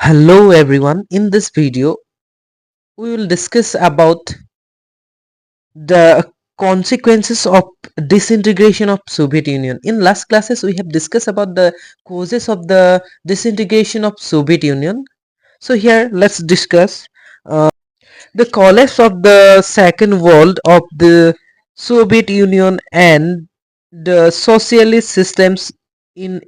Hello everyone, in this video we will discuss about the consequences of disintegration of Soviet Union. In last classes we have discussed about the causes of the disintegration of Soviet Union. So here let's discuss the collapse of the second world of the Soviet Union and the socialist systems in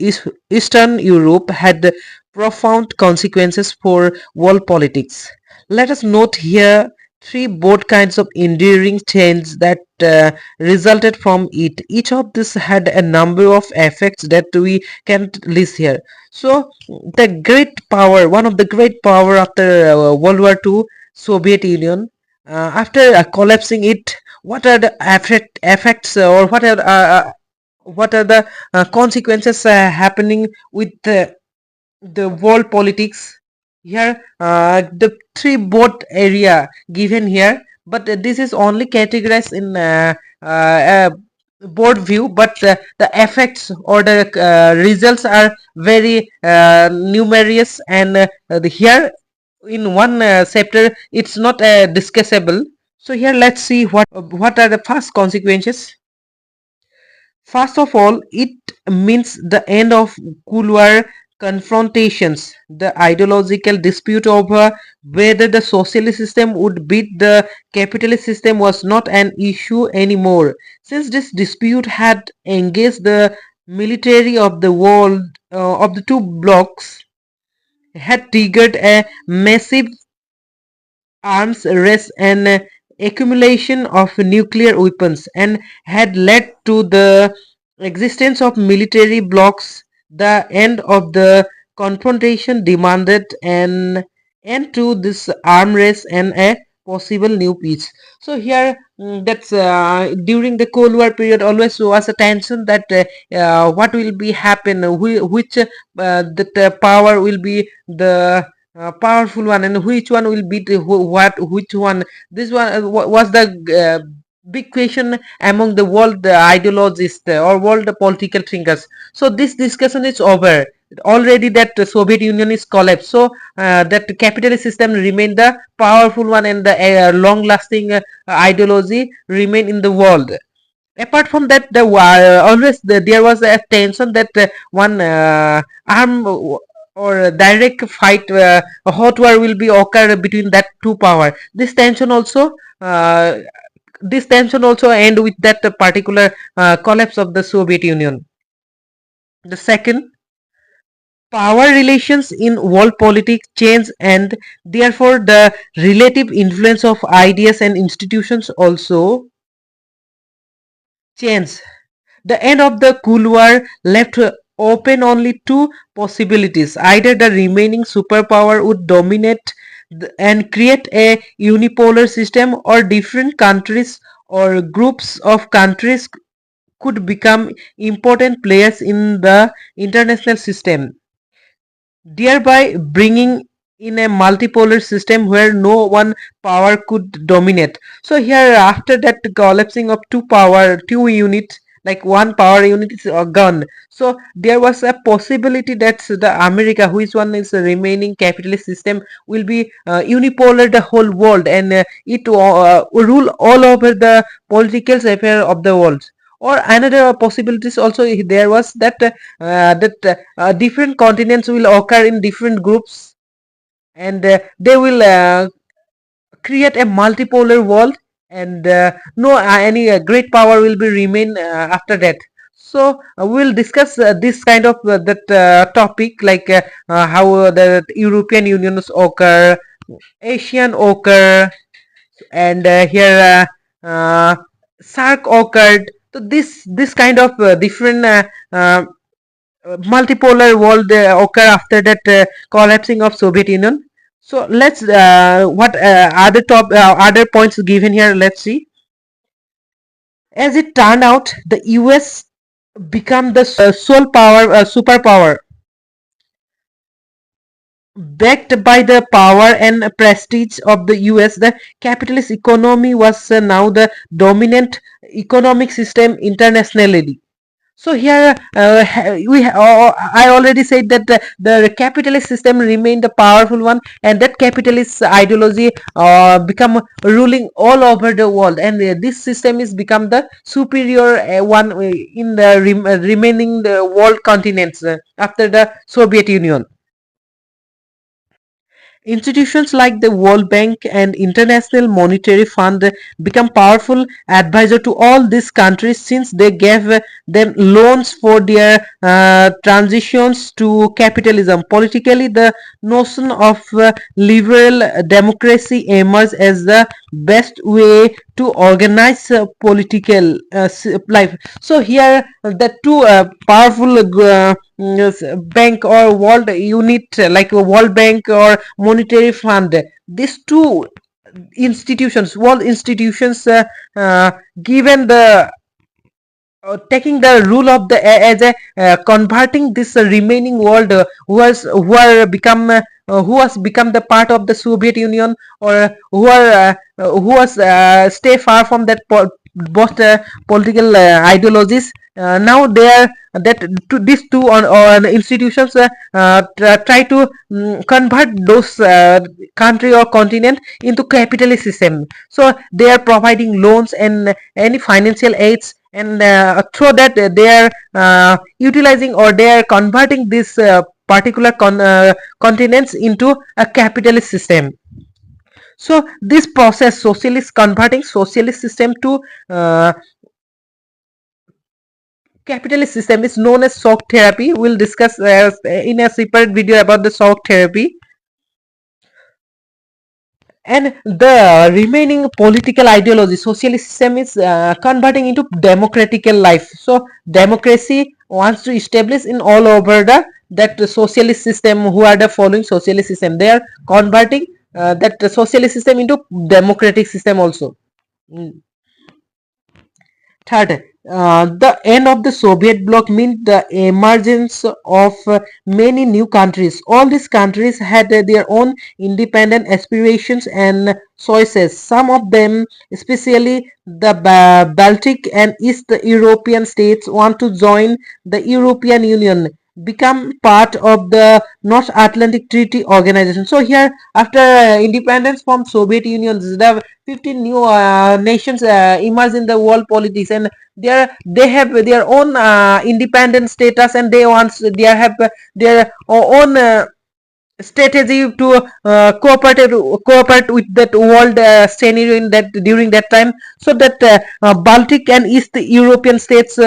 Eastern Europe had profound consequences for world politics. Let us note here three broad kinds of enduring change that resulted from it. Each of these had a number of effects that we can't list here. So the great power, one of the great power after World War II, Soviet Union, after collapsing it, what are the effects or what are the consequences happening with the world politics here? The three board area given here, but this is only categorized in board view, but the effects or the results are very numerous, and here in one chapter it's not discussable. So here let's see what are the first consequences. First of all, it means the end of Cold War confrontations. The ideological dispute over whether the socialist system would beat the capitalist system was not an issue anymore, since this dispute had engaged the military of the world of the two blocs, had triggered a massive arms race and accumulation of nuclear weapons, and had led to the existence of military blocs. The end of the confrontation demanded an end to this arm race and a possible new peace. So here, that's during the Cold War period always was a tension that what will be happen, which that power will be the powerful one, and which one will beat which one. This one was the big question among the world ideologists or world political thinkers. So this discussion is over already, that the Soviet Union is collapsed, so that the capitalist system remain the powerful one, and the long lasting ideology remain in the world. Apart from that, there was a tension that one arm or direct fight, a hot war will be occur between that two power. This tension also end with that particular collapse of the Soviet Union. The second, power relations in world politics change, and therefore the relative influence of ideas and institutions also change. The end of the Cold War left open only two possibilities: either the remaining superpower would dominate and create a unipolar system, or different countries or groups of countries could become important players in the international system, thereby bringing in a multipolar system where no one power could dominate. So here, after that collapsing of two units, like one power unit is gone, so there was a possibility that the America, which one is the remaining capitalist system, will be unipolar the whole world, and it rule all over the political affair of the world. Or another possibilities also there was that different continents will occur in different groups, and they will create a multipolar world, and no any great power will be remain after that. So we'll discuss this kind of that topic, like how the European unions occur, Asian occur, and here SARC occurred. So this kind of different multipolar world occur after that collapsing of Soviet Union. So let's what other points given here. Let's see. As it turned out, the US became the sole superpower, backed by the power and prestige of the US. The capitalist economy was now the dominant economic system internationally. So here I already said that the capitalist system remained the powerful one, and that capitalist ideology become ruling all over the world, and this system is become the superior one in the remaining the world continents after the Soviet Union. Institutions like the World Bank and International Monetary Fund become powerful advisor to all these countries since they gave them loans for their transitions to capitalism. Politically, the notion of liberal democracy emerged as the best way to organize political life. So here the two powerful yes, bank or world unit like a World Bank or monetary fund, these two institutions, world institutions, given the taking the rule of the as a converting this remaining world who has become the part of the Soviet Union, or who was stay far from that both political ideologies. Now they are that these two on institutions try to convert those country or continent into capitalist system. So they are providing loans and any financial aids, and through that they are utilizing or they are converting this particular continents into a capitalist system. So this process, socialist converting socialist system to capitalist system, is known as shock therapy. We'll discuss in a separate video about the shock therapy. And the remaining political ideology, socialist system, is converting into democratical life. So democracy wants to establish in all over the that socialist system. Who are the following socialist system, they are converting that socialist system into democratic system also. Mm. Third, the end of the Soviet bloc meant the emergence of many new countries. All these countries had their own independent aspirations and choices. Some of them, especially the Baltic and East European states, want to join the European Union, become part of the North Atlantic Treaty Organization. So here, after independence from Soviet Union, the 15 new nations emerged in the world politics, and they have their own independent status, and they want they have their own strategy to cooperate with that world scenario in that during that time. So that Baltic and East European states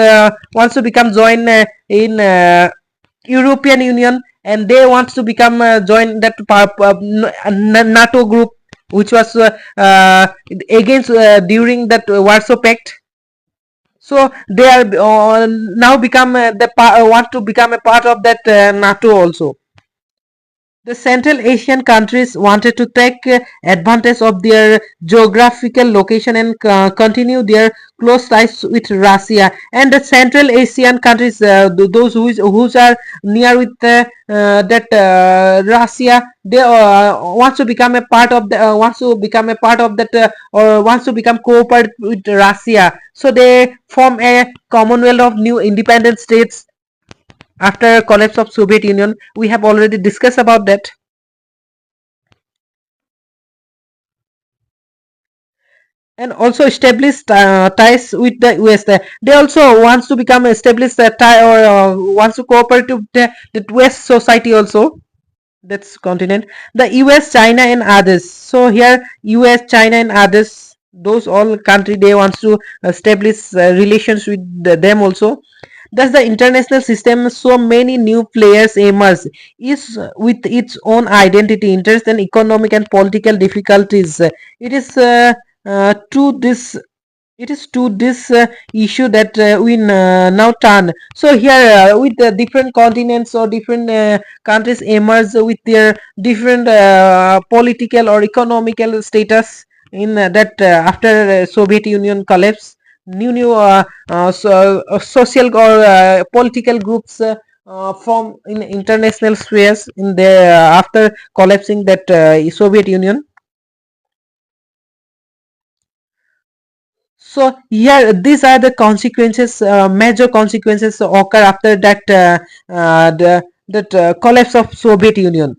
wants to become join in European Union, and they want to become join that NATO group, which was against during that Warsaw Pact. So they are now become want to become a part of that NATO also. The Central Asian countries wanted to take advantage of their geographical location and continue their close ties with Russia. And the Central Asian countries, those who are near with that Russia, they wants to become a part of the wants to become a part of that or wants to become cooperate with Russia. So they form a Commonwealth of new independent states after collapse of Soviet Union. We have already discussed about that. And also established ties with the US. They also wants to become established tie or wants to cooperate with the West society also. That's continent. The US, China, and others. So here, US, China, and others. Those all country they wants to establish relations with them also. Thus, the international system, so many new players emerge, is with its own identity, interest, and economic and political difficulties. It is to this issue that we now turn. So here, with the different continents or different countries emerge with their different political or economical status in that after Soviet Union collapse, new social or political groups form in international spheres in the after collapsing that Soviet Union. So here these are the consequences, major consequences occur after that collapse of Soviet Union.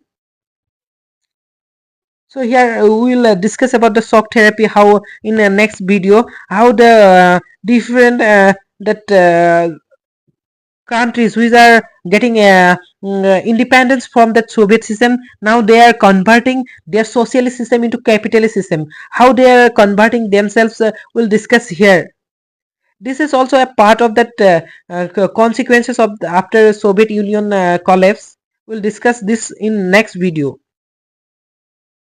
So here we will discuss about the shock therapy, how in the next video, how the different that countries which are getting independence from the Soviet system, now they are converting their socialist system into capitalist system. How they are converting themselves, we'll discuss here. This is also a part of that consequences of after Soviet Union collapse. We'll discuss this in next video.